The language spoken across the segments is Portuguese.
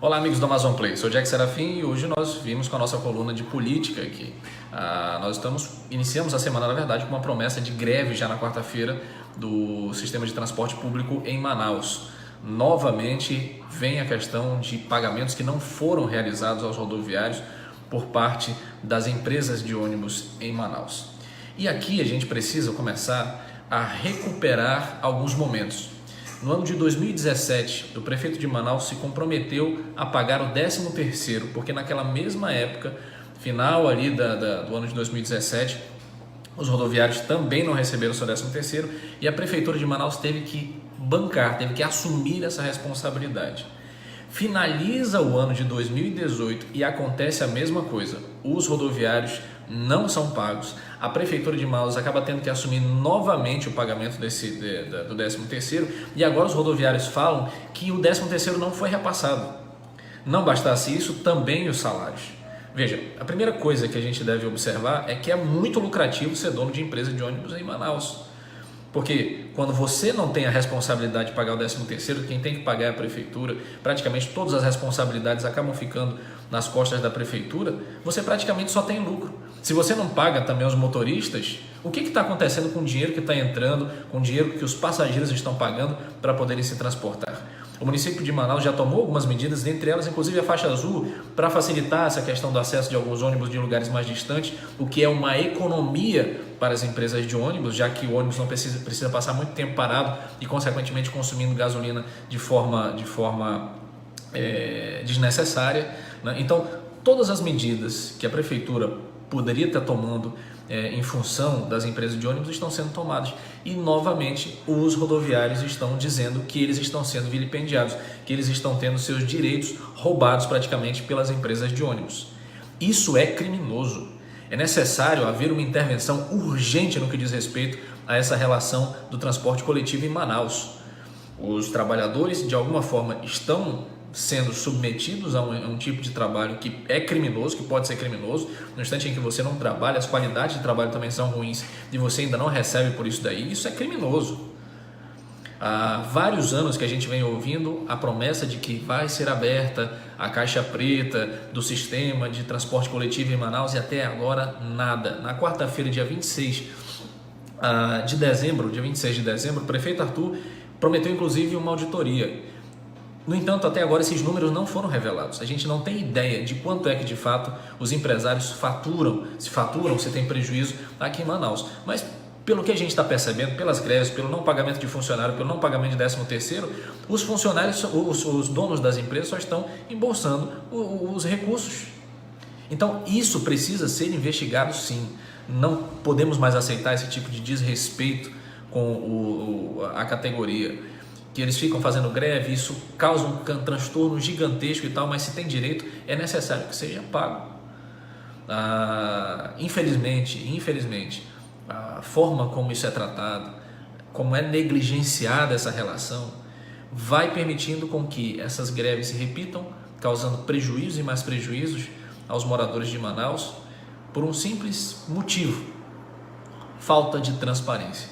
Olá, amigos do Amazon Play, sou Jack Serafim e hoje nós vimos com a nossa coluna de política aqui. Iniciamos a semana, na verdade, com uma promessa de greve já na quarta-feira do sistema de transporte público em Manaus. Novamente vem a questão de pagamentos que não foram realizados aos rodoviários por parte das empresas de ônibus em Manaus. E aqui a gente precisa começar a recuperar alguns momentos. No ano de 2017, o prefeito de Manaus se comprometeu a pagar o 13º, porque naquela mesma época, final ali do ano de 2017, os rodoviários também não receberam o seu 13º e a prefeitura de Manaus teve que bancar, teve que assumir essa responsabilidade. Finaliza o ano de 2018 e acontece a mesma coisa. Os rodoviários não são pagos. A prefeitura de Manaus acaba tendo que assumir novamente o pagamento do 13º e agora os rodoviários falam que o 13º não foi repassado. Não bastasse isso, também os salários. Veja, a primeira coisa que a gente deve observar é que é muito lucrativo ser dono de empresa de ônibus em Manaus. Porque quando você não tem a responsabilidade de pagar o 13º, quem tem que pagar é a prefeitura, praticamente todas as responsabilidades acabam ficando nas costas da prefeitura, você praticamente só tem lucro. Se você não paga também os motoristas, o que está acontecendo com o dinheiro que está entrando, com o dinheiro que os passageiros estão pagando para poderem se transportar? O município de Manaus já tomou algumas medidas, dentre elas inclusive a faixa azul, para facilitar essa questão do acesso de alguns ônibus de lugares mais distantes, o que é uma economia para as empresas de ônibus, já que o ônibus não precisa passar muito tempo parado e consequentemente consumindo gasolina de forma desnecessária, né? Então, todas as medidas que a prefeitura poderia estar tomando em função das empresas de ônibus estão sendo tomadas e novamente os rodoviários estão dizendo que eles estão sendo vilipendiados, que eles estão tendo seus direitos roubados praticamente pelas empresas de ônibus. Isso é criminoso. É necessário haver uma intervenção urgente no que diz respeito a essa relação do transporte coletivo em Manaus. Os trabalhadores de alguma forma estão sendo submetidos a um tipo de trabalho que é criminoso, que pode ser criminoso. No instante em que você não trabalha, as qualidades de trabalho também são ruins e você ainda não recebe por isso daí, isso é criminoso. Há vários anos que a gente vem ouvindo a promessa de que vai ser aberta a caixa preta do sistema de transporte coletivo em Manaus e até agora nada. Na quarta-feira, dia 26 de dezembro, o prefeito Arthur prometeu inclusive uma auditoria. No entanto, até agora esses números não foram revelados. A gente não tem ideia de quanto é que de fato os empresários faturam, se tem prejuízo aqui em Manaus. Mas pelo que a gente está percebendo, pelas greves, pelo não pagamento de funcionário, pelo não pagamento de 13º, os funcionários, os donos das empresas só estão embolsando os recursos. Então isso precisa ser investigado sim. Não podemos mais aceitar esse tipo de desrespeito com a categoria. Que eles ficam fazendo greve, isso causa um transtorno gigantesco e tal, mas se tem direito, é necessário que seja pago. Infelizmente, a forma como isso é tratado, como é negligenciada essa relação, vai permitindo com que essas greves se repitam, causando prejuízos e mais prejuízos aos moradores de Manaus, por um simples motivo: falta de transparência.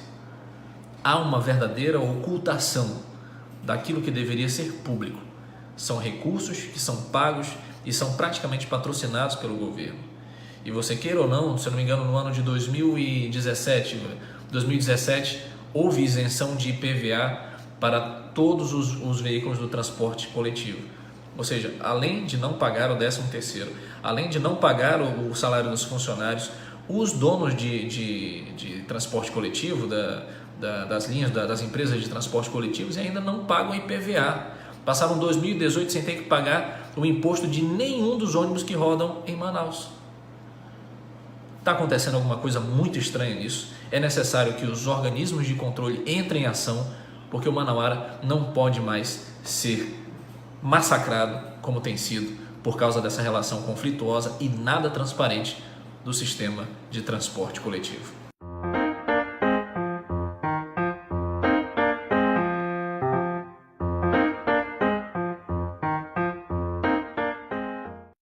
Há uma verdadeira ocultação daquilo que deveria ser público. São recursos que são pagos e são praticamente patrocinados pelo governo. E você queira ou não, se eu não me engano, no ano de 2017 houve isenção de IPVA para todos os veículos do transporte coletivo. Ou seja, além de não pagar o 13º, além de não pagar o salário dos funcionários, os donos de transporte coletivo, das linhas, das empresas de transporte coletivos, ainda não pagam IPVA. Passaram 2018 sem ter que pagar o imposto de nenhum dos ônibus que rodam em Manaus. Está acontecendo alguma coisa muito estranha nisso. É necessário que os organismos de controle entrem em ação, porque o manauara não pode mais ser massacrado como tem sido por causa dessa relação conflituosa e nada transparente do sistema de transporte coletivo.